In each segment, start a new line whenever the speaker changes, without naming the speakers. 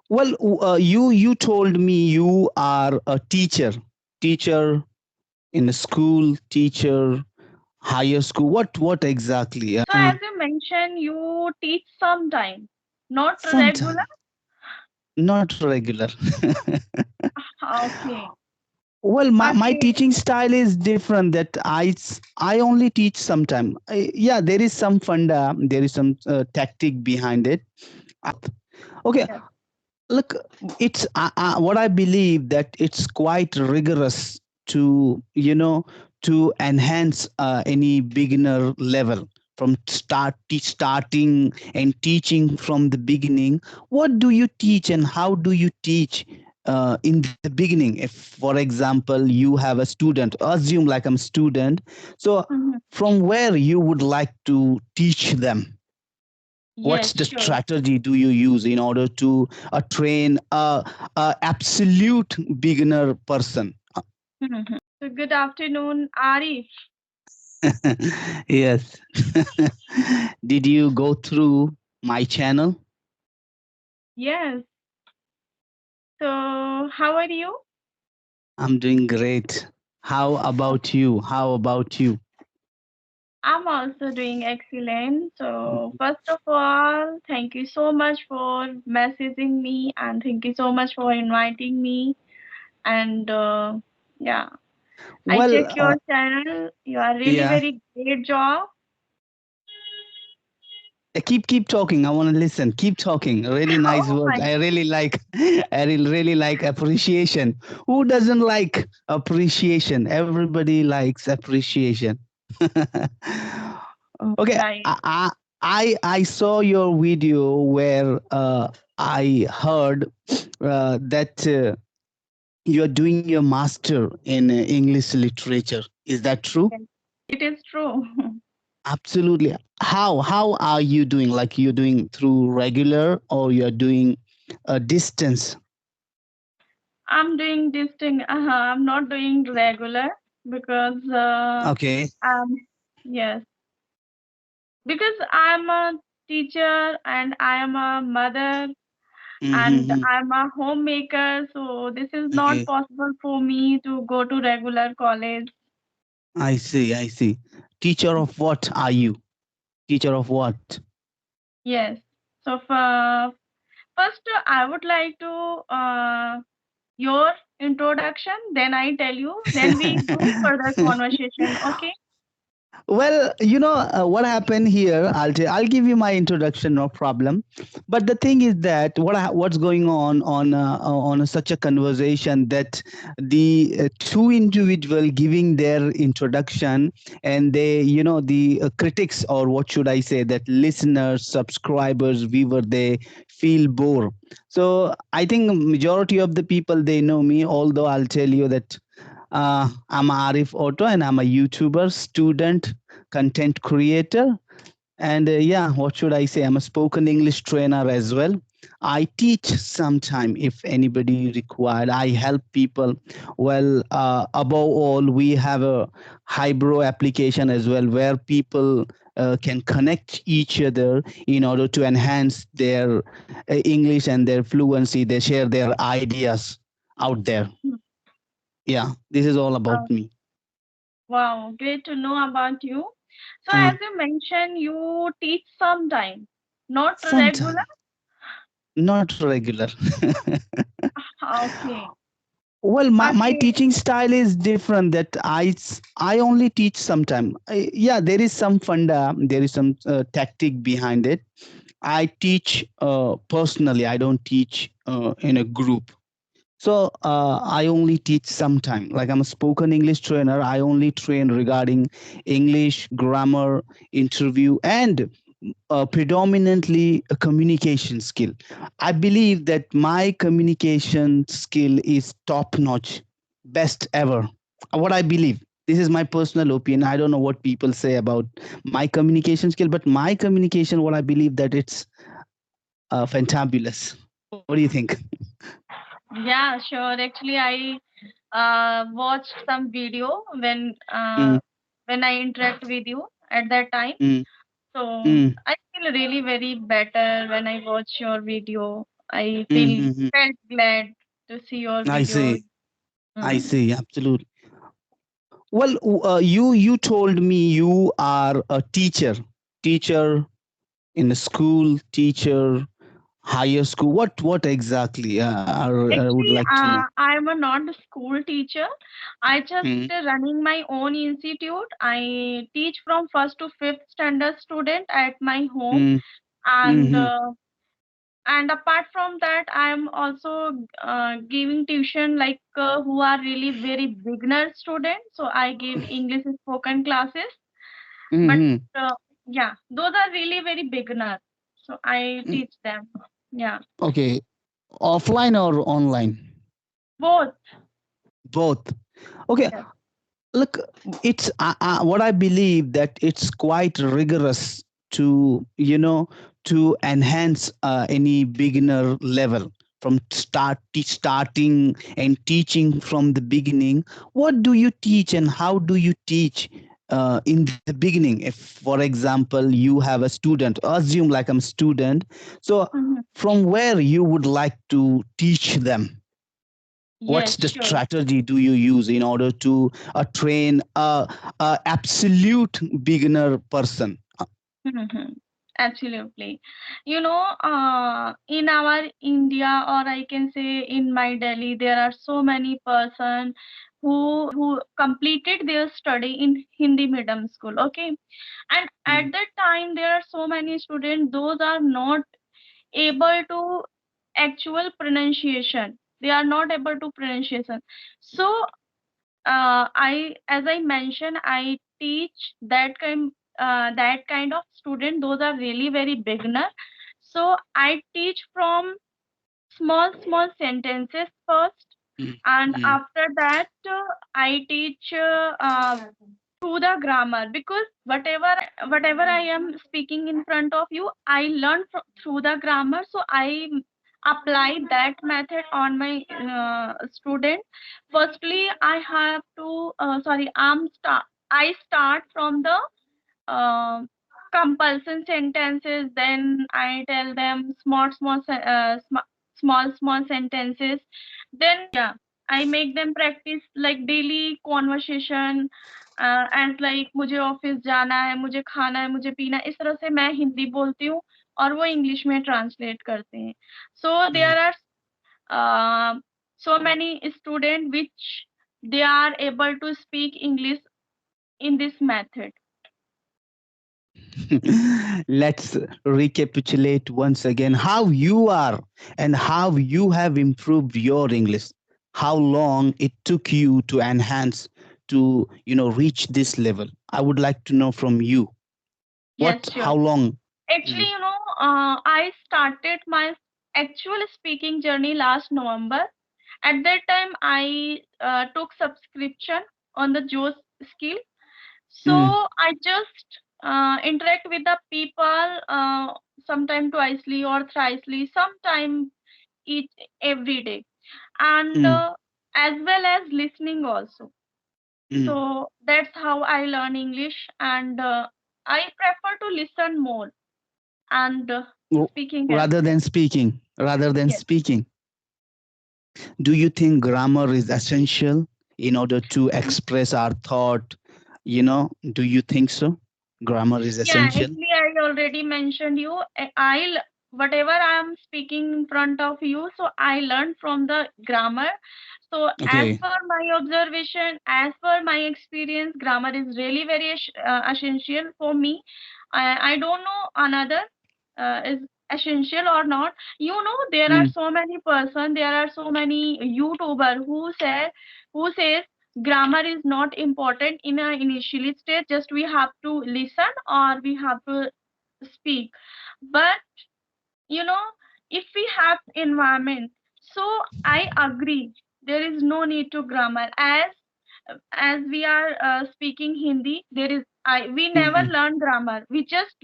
Well, you told me you are a teacher in a school, teacher, higher school. What exactly?
So as you mentioned, you teach sometime, not regular.
Sometime, not regular.
Okay.
Well, my
Okay.
teaching style is different. That I only teach sometime. Yeah, there is some funda, there is some tactic behind it. Okay,
Yes.
look, it's what I believe that it's quite rigorous to to enhance any beginner level from starting and teaching from the beginning. What do you teach and how do you teach in the beginning? If for example you have a student, assume like I'm a student, so
Mhm.
from where you would like to teach them, what's
Yes,
the
sure.
strategy do you use in order to train a absolute beginner person?
Mhm. So good afternoon, Arif.
Yes. Did you go through my channel?
Yes. So how are you?
I'm doing great. How about you? How about you?
I'm also doing excellent. So first of all, thank you so much for messaging me and thank you so much for inviting me. And yeah, I
Well,
check your channel. You are really
yeah.
very great job.
Keep talking. I want to listen. Keep talking. Really nice
Oh
words.
my,
I really like. Really like appreciation. Who doesn't like appreciation? Everybody likes appreciation. Okay,
right.
I saw your video where I heard that you are doing your master in English literature. Is that true?
Yes, it is true.
Absolutely. How are you doing? Like you're doing through regular or you're doing a distance?
I'm doing this thing. I'm not doing regular because
Okay.
yes, because I'm a teacher and I am a mother and
Mm-hmm.
I'm a homemaker, so this is not
Okay.
possible for me to go to regular college.
I see. I see. Teacher of what are you? Teacher of what?
Yes. So first, I would like to your introduction. Then I tell you. Then we go further conversation. Okay.
Well, what happened here. I'll give you my introduction, no problem. But the thing is that what's going on such a conversation that the two individual giving their introduction, and they the critics, or what should I say, that listeners, subscribers, viewer, they feel bored. So I think majority of the people, they know me, although I'll tell you that I'm Arif Otto and I'm a YouTuber, student, content creator. And yeah, what should I say? I'm a spoken English trainer as well. I teach sometime if anybody required. I help people. Well, above all, we have a highbrow application as well where people can connect each other in order to enhance their English and their fluency. They share their ideas out there. Yeah, this is all about
Uh,
me.
wow, great to know about you. So
Uh,
as you mentioned, you teach sometime, not regular.
Sometime, not regular.
Okay.
Well, my
Okay.
teaching style is different. That I only teach sometime. Yeah, there is some funda, there is some tactic behind it. I teach personally. I don't teach in a group. So I only teach sometime. Like I'm a spoken English trainer. I only train regarding English, grammar, interview, and predominantly a communication skill. I believe that my communication skill is top notch, best ever. What I believe. This is my personal opinion. I don't know what people say about my communication skill, but my communication, what I believe that it's fantabulous. What do you think?
Yeah, sure. Actually, I watched some video
Mm,
when I interact with you at that time.
mm,
So
mm.
I feel really very better when I watch your video. I
Mm-hmm.
felt glad to see your
I
videos.
see. I
Mm.
see. Absolutely. Well, you told me you are a teacher in a school, teacher, higher school. What exactly? I would
Actually,
like to know.
I'm a not a school teacher. I just
Mm,
running my own institute. I teach from first to fifth standard student at my home,
mm,
and
mm-hmm,
uh, and apart from that, I'm also giving tuition like who are really very beginner students. So I give English spoken classes, but
mm-hmm.
uh, yeah, those are really very beginner. So I
Mm,
teach them. Yeah,
okay, offline or online?
both.
Both. Okay,
Yes.
look, it's what I believe that it's quite rigorous to to enhance any beginner level from starting and teaching from the beginning. What do you teach and how do you teach in the beginning? If for example you have a student, assume like I'm a student, so
Mhm.
from where you would like to teach them, what's
Yes,
the
sure.
strategy do you use in order to train a absolute beginner person?
Mhm. Absolutely. In our India, or I can say in my Delhi, there are so many person who completed their study in Hindi medium school. Okay, and
Mm,
at that time, there are so many students; those are not able to actual pronunciation. They are not able to pronunciation. So as I mentioned, I teach that kind of student. Those are really very beginner. So I teach from small sentences first,
mm,
and
mm,
after that I teach through the grammar, because whatever I am speaking in front of you, I learn through the grammar. So I apply that method on my student. Firstly, I have to sorry, I start from the uh, compulsion sentences. Then I tell them small sentences. Then yeah, I make them practice like daily conversation, as like मुझे office जाना है, मुझे खाना है, मुझे पीना है, इस तरह से मैं हिंदी बोलती हूँ और वो इंग्लिश में ट्रांसलेट करते हैं. So
mm.
there are so many students which they are able to speak English in this method.
Let's recapitulate once again how you are and how you have improved your English. How long it took you to enhance to reach this level. I would like to know from you.
Yes,
How
sure.
long?
Actually,
Mm,
I started my actual speaking journey last November. At that time, I took subscription on the Joe's skill. So
mm,
I just interact with the people sometime twicely or thricely, sometime each every day, and
mm,
as well as listening also.
mm.
So that's how I learn English, and I prefer to listen more and
R-
speaking as
rather
well.
than speaking rather than
Yes.
speaking do you think grammar is essential in order to express our thought? Do you think so? Grammar is
Yeah,
essential.
actually, I already mentioned you. Whatever I am speaking in front of you, so I learned from the grammar. So as
Okay.
per my observation, as per my experience, grammar is really very essential for me. I don't know another is essential or not. There are
Mm,
so many person, there are so many YouTuber who says grammar is not important in a initially stage. Just we have to listen or we have to speak. But you know if we have environment, so I agree there is no need to grammar. As we are speaking Hindi, there is I we never
mm,
learn grammar.
mm,
We just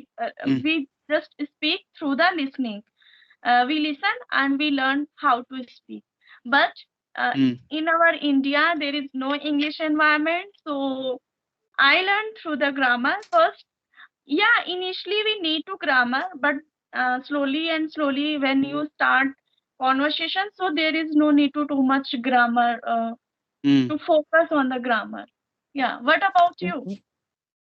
speak through the listening. We listen and we learn how to speak. But uh,
mm.
in our India, there is no English environment, so I learned through the grammar first. Yeah, initially we need to grammar, but slowly and slowly, when you start conversation, so there is no need to too much grammar,
Mm.
to focus on the grammar. Yeah. What about you?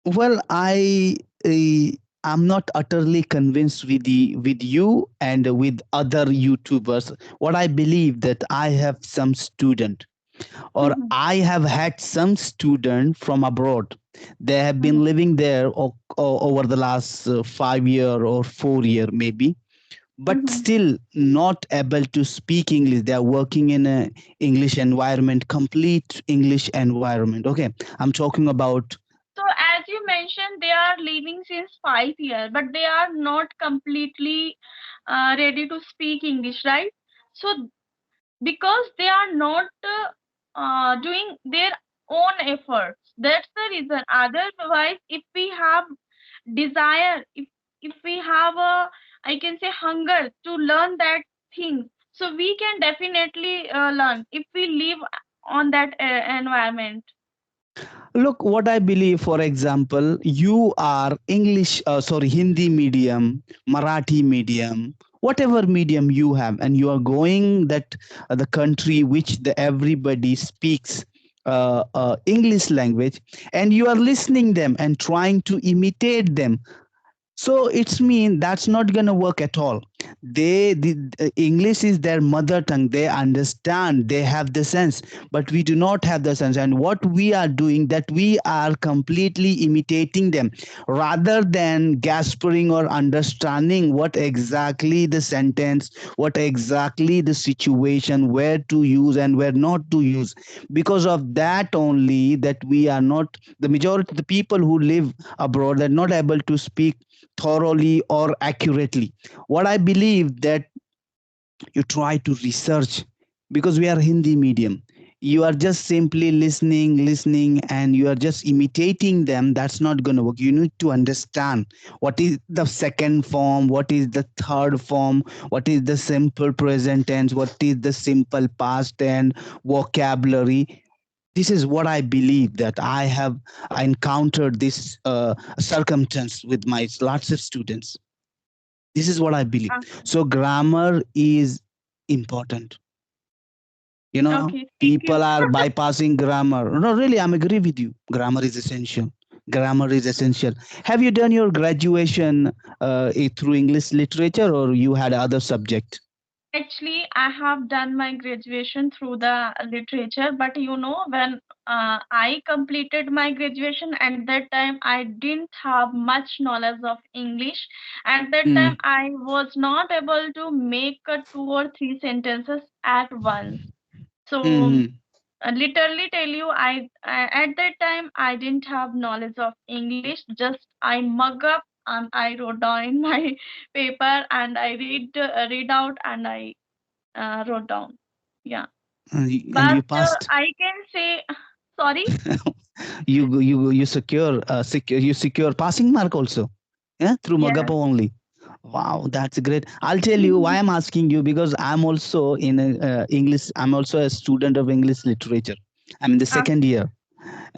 Well, I'm not utterly convinced with you and with other YouTubers. What I believe that I have some student, or
Mhm,
I have had some student from abroad. They have
mhm,
been living there over the last 5 year or 4 year maybe, but
mhm.
still not able to speak English. They are working in a English environment, complete English environment. Okay, I'm talking about.
So as you mentioned, they are living since 5 years, but they are not completely ready to speak English, right? So because they are not doing their own efforts. That's the reason. Otherwise, if we have desire, if we have a, I can say, hunger to learn that thing, so we can definitely learn if we live on that environment.
Look, what I believe, for example, you are English, sorry, Hindi medium, Marathi medium, whatever medium you have, and you are going that the country which the everybody speaks English language, and you are listening them and trying to imitate them. So it's mean that's not gonna work at all. The English is their mother tongue. They understand. They have the sense, but we do not have the sense. And what we are doing, that we are completely imitating them, rather than gasping or understanding what exactly the sentence, what exactly the situation, where to use and where not to use. Because of that only, that we are not, the majority of the people who live abroad, they're not able to speak thoroughly or accurately. What I believe, that you try to research, because we are Hindi medium. You are just simply listening, and you are just imitating them. That's not going to work. You need to understand what is the second form, what is the third form, what is the simple present tense, what is the simple past and vocabulary. This is what I believe, that I have encountered this circumstance with my lots of students. This is what I believe.
Okay.
So grammar is important.
Okay. Thank
People
you.
are bypassing grammar. No, really, I'm agree with you. Grammar is essential. Grammar is essential. Have you done your graduation through English literature, or you had other subject?
Actually, I have done my graduation through the literature, but when I completed my graduation, at that time I didn't have much knowledge of English. At that
Mm.
time, I was not able to make 2 or 3 sentences at once. So,
Mm-hmm.
literally tell you, at that time I didn't have knowledge of English. Just I mug up and I wrote down in my paper and I read out and I wrote down. Yeah.
And
But
you passed.
I can say, sorry.
You secure passing mark also. Yeah, through
Yes.
Magapo only. Wow, that's great. I'll tell you why I'm asking you, because I'm also in English. I'm also a student of English literature. I'm in the second
Okay.
year.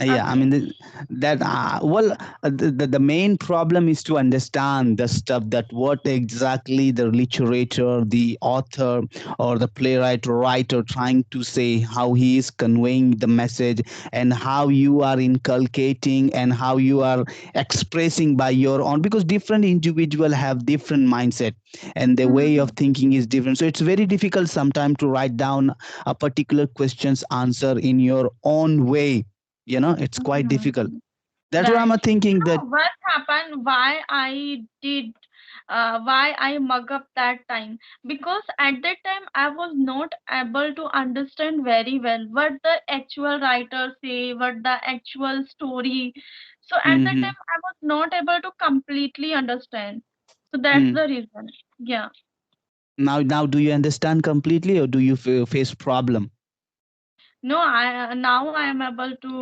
Yeah, I mean
Okay.
that well, the main problem is to understand the stuff, that what exactly the literature, the author or the playwright or writer trying to say, how he is conveying the message, and how you are inculcating and how you are expressing by your own, because different individual have different mindset, and their way of
Mhm.
thinking is different. So it's very difficult sometimes to write down a particular question's answer in your own way. It's quite difficult.
Mhm.
That's what I'm
Right.
thinking, that.
What happened? Why I mug up that time? Because at that time I was not able to understand very well what the actual writer say, what the actual story. So at that
Hmm.
time I was not able to completely understand. So that's
Mm.
the reason. Yeah.
Now, do you understand completely, or do you face problem?
No, I now I am able to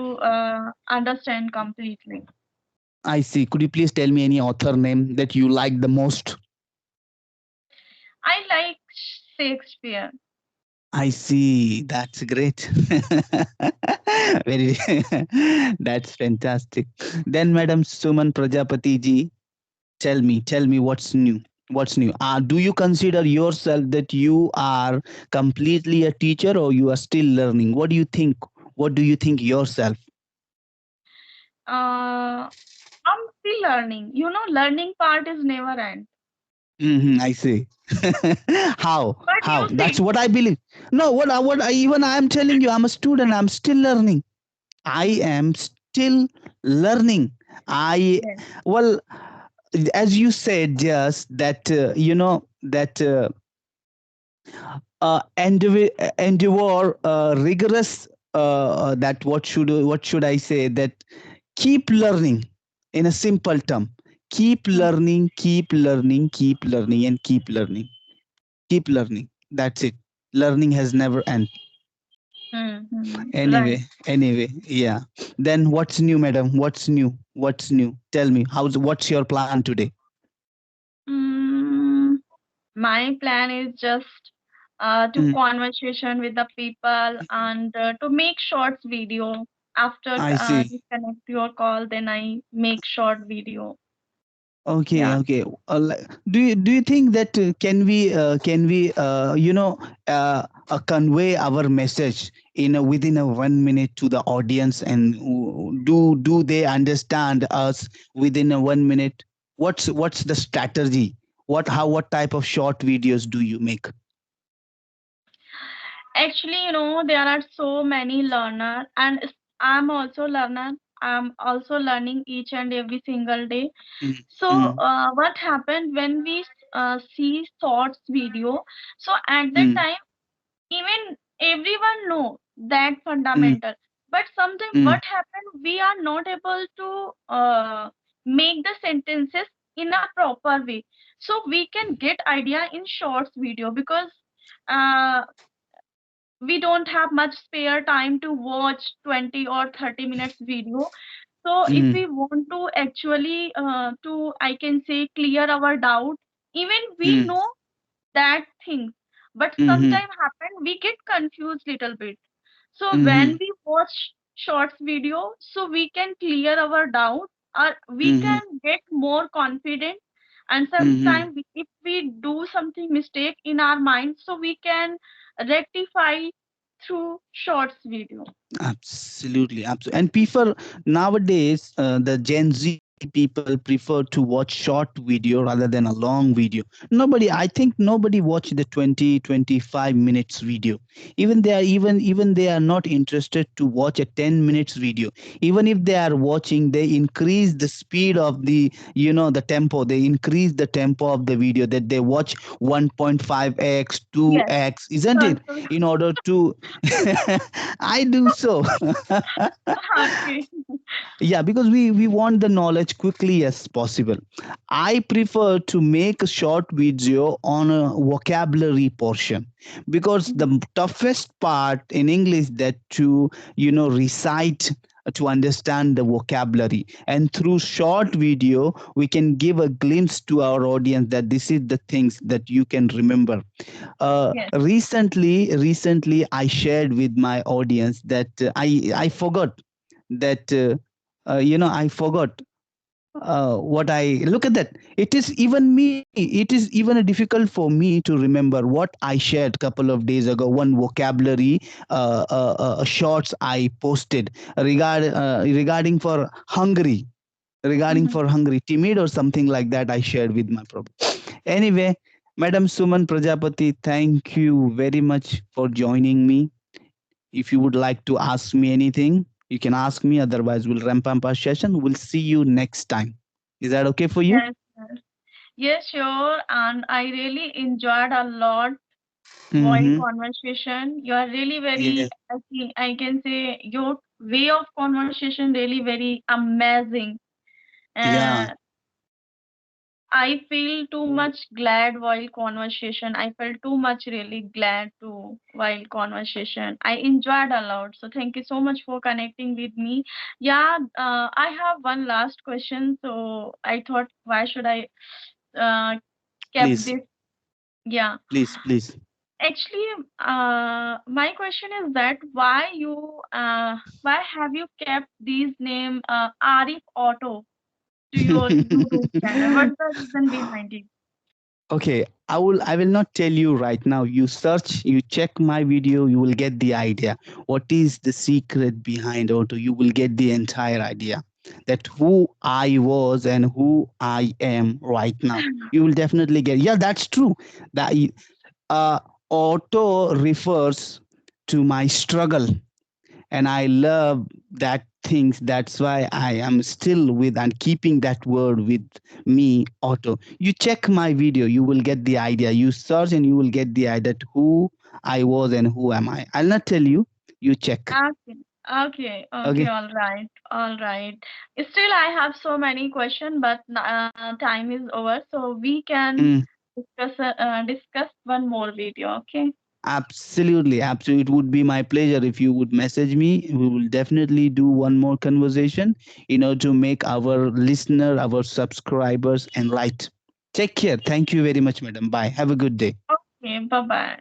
understand completely.
I see. Could you please tell me any author name that you like the most?
I like Shakespeare.
I see. That's great. Very. That's fantastic. Then, Madam Suman Prajapati ji, tell me what's new. What's new? Do you consider yourself that you are completely a teacher or you are still learning? What do you think? What do you think yourself?
Uh, I'm still learning. Learning part is never end.
I see. How?
What do
How?
you
That's
think?
what I believe. No, even I am telling you, I'm a student. I'm still learning. I am still learning. I
Yes.
well, as you said, just that that endeavor rigorous. That what should I say? That keep learning in a simple term. Keep
Mm,
learning, keep learning, keep learning, and keep learning. Keep learning. That's it. Learning has never end.
right.
Anyway, yeah. Then what's new, madam? What's new? What's new? Tell me, what's your plan today?
Mm, my plan is just to
Mm,
conversation with the people and to make shorts video after
I see.
disconnect your call. Then I make short video.
Okay,
Yeah.
okay. Do you think that can we convey our message in within a 1 minute to the audience, and do they understand us within a 1 minute? What's the strategy? What type of short videos do you make?
Actually, there are so many learner, and I'm also learner. I'm also learning each and every single day.
Mm,
So,
mm,
what happened when we see shorts video? So at that
mm,
time, even everyone know that
mm,
fundamental. But sometimes
mm,
what happened? We are not able to make the sentences in a proper way. So we can get idea in shorts video because. Uh, we don't have much spare time to watch 20 or 30 minutes video. So if
mm,
we want to actually to I can say clear our doubt, even we
mm,
know that things, but
mm,
sometime happen we get confused little bit. So when
mm,
we watch shorts video, so we can clear our doubt or we
mm,
can get more confident. And
mm,
sometimes if we do something mistake in our mind, so we can rectify through shorts video.
absolutely, absolutely. And people nowadays, the Gen Z people prefer to watch short video rather than a long video. I think nobody watch the 20-25 minutes video. Even they are not interested to watch a 10 minutes video. Even if they are watching, they increase the speed of the tempo. They increase the tempo of the video, that they watch 1.5x,
Yes.
2x, isn't it?
So,
In order to I do so.
okay.
Yeah, because we want the knowledge quickly as possible. I prefer to make a short video on a vocabulary portion, because the
Mhm.
toughest part in English, that to recite, to understand the vocabulary, and through short video we can give a glimpse to our audience that this is the things that you can remember.
Yes.
Recently I shared with my audience that I forgot that I forgot what I look at that. It is even me. It is even difficult for me to remember what I shared couple of days ago. One vocabulary shorts I posted regarding for Hungary, regarding
Mhm.
for Hungary, timid or something like that. I shared with my problem. Anyway, Madam Suman Prajapati, thank you very much for joining me. If you would like to ask me anything, you can ask me. Otherwise, we'll ramp up our session. We'll see you next time. Is that okay for you?
Yes. Yes. Yes, sure. And I really enjoyed a lot while
Mm-hmm.
conversation. You are really very,
Yes.
I can say, your way of conversation really very amazing.
Yeah.
Uh, I feel too much glad while conversation. I felt too much really glad to while conversation. I enjoyed a lot. So thank you so much for connecting with me. Yeah, I have one last question. So I thought, why should I uh, kept
Please,
this? Yeah.
please.
Actually, my question is that why have you kept these name Arif Auto to your YouTube channel? What's the reason behind it?
Okay, I will not tell you right now. You search, you check my video, you will get the idea. What is the secret behind auto? You will get the entire idea that who I was and who I am right now. You will definitely get. Yeah, that's true. That uh, auto refers to my struggle, and I love that things. That's why I am still with and keeping that word with me, auto. You check my video, you will get the idea. You search and you will get the idea that who I was and who am I. I'll not tell you. You check.
Okay, okay,
Okay.
all right, all right. Still, I have so many questions, but time is over, so we can
Mm,
discuss one more video. Okay.
absolutely, absolutely. It would be my pleasure if you would message me. We will definitely do one more conversation, to make our listener, our subscribers enlightened. Take care. Thank you very much, madam. Bye. Have a good day.
Okay. Bye bye.